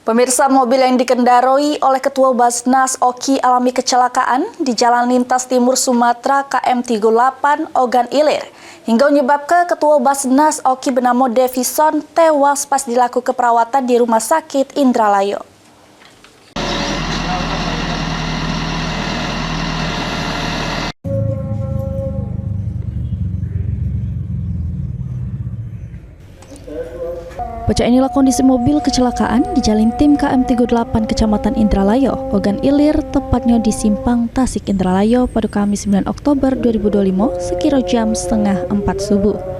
Pemirsa, mobil yang dikendarai oleh Ketua Basnas Oki alami kecelakaan di Jalan Lintas Timur Sumatera KM 38 Ogan Ilir. Hingga menyebabkan Ketua Basnas Oki bernama Davison tewas pas dilakukan perawatan di Rumah Sakit Indralayo. Baca inilah kondisi mobil kecelakaan di Jalan Tim KM 38 Kecamatan Indralayo, Ogan Ilir, tepatnya di Simpang Tasik Indralayo pada Kamis 9 Oktober 2025 sekira jam setengah 4 subuh.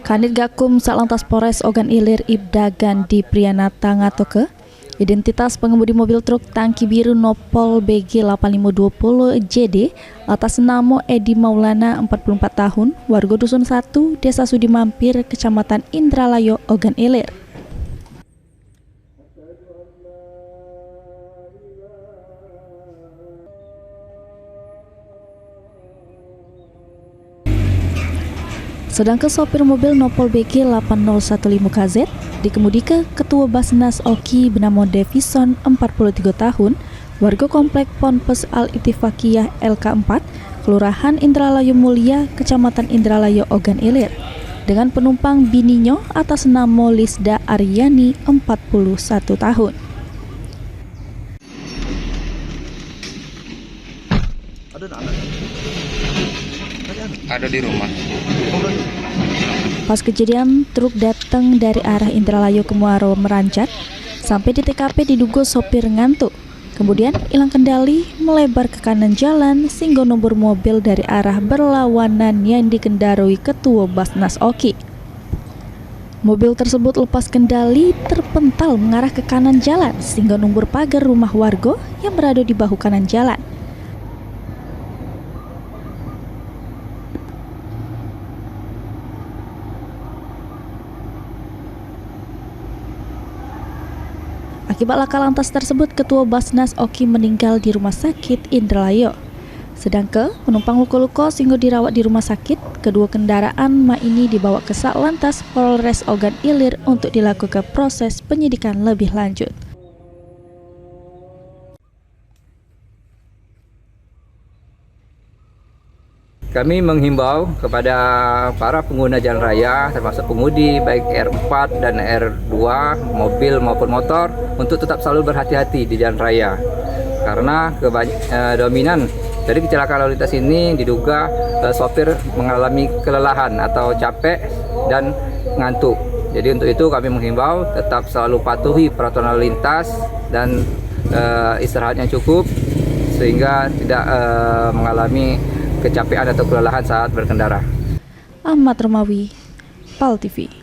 Kanit Gakum Satlantas Polres Ogan Ilir Ibda Gandhi Priyanata ngatoke identitas pengemudi mobil truk tangki biru Nopol BG 8520 JD atas nama Edi Maulana 44 tahun warga Dusun 1 Desa Sudimampir Kecamatan Indralayo Ogan Ilir. Sedangkan sopir mobil Nopol BG 8015 KZ dikemudikan Ketua Basnas Oki bernama Davison 43 tahun warga komplek Ponpes Al-Ittifaqiyah LK4 Kelurahan Indralayo Mulia Kecamatan Indralayo Ogan Ilir dengan penumpang bininya atas nama Lisda Aryani 41 tahun. Ada di rumah. Pas kejadian, truk datang dari arah Indralayo ke Muaro Merancat. Sampai di TKP diduga sopir ngantuk. Kemudian hilang kendali, melebar ke kanan jalan sehingga nomor mobil dari arah berlawanan yang dikendarai Ketua Basnas Oki. Mobil tersebut lepas kendali terpental mengarah ke kanan jalan sehingga nomor pagar rumah warga yang berada di bahu kanan jalan. Akibat laka lantas tersebut, Ketua Basnas Oki meninggal di Rumah Sakit Indralayo. Sedangkan penumpang luka-luka sehingga dirawat di rumah sakit. Kedua kendaraan ini dibawa ke Satlantas Polres Ogan Ilir untuk dilakukan proses penyidikan lebih lanjut. Kami menghimbau kepada para pengguna jalan raya, termasuk pengemudi baik R4 dan R2, mobil maupun motor, untuk tetap selalu berhati-hati di jalan raya. Karena dominan dari kecelakaan lalu lintas ini diduga sopir mengalami kelelahan atau capek dan ngantuk. Jadi untuk itu kami menghimbau tetap selalu patuhi peraturan lalu lintas dan istirahat yang cukup sehingga tidak mengalami kecapean atau kelelahan saat berkendara. Ahmad Romawi, PAL TV.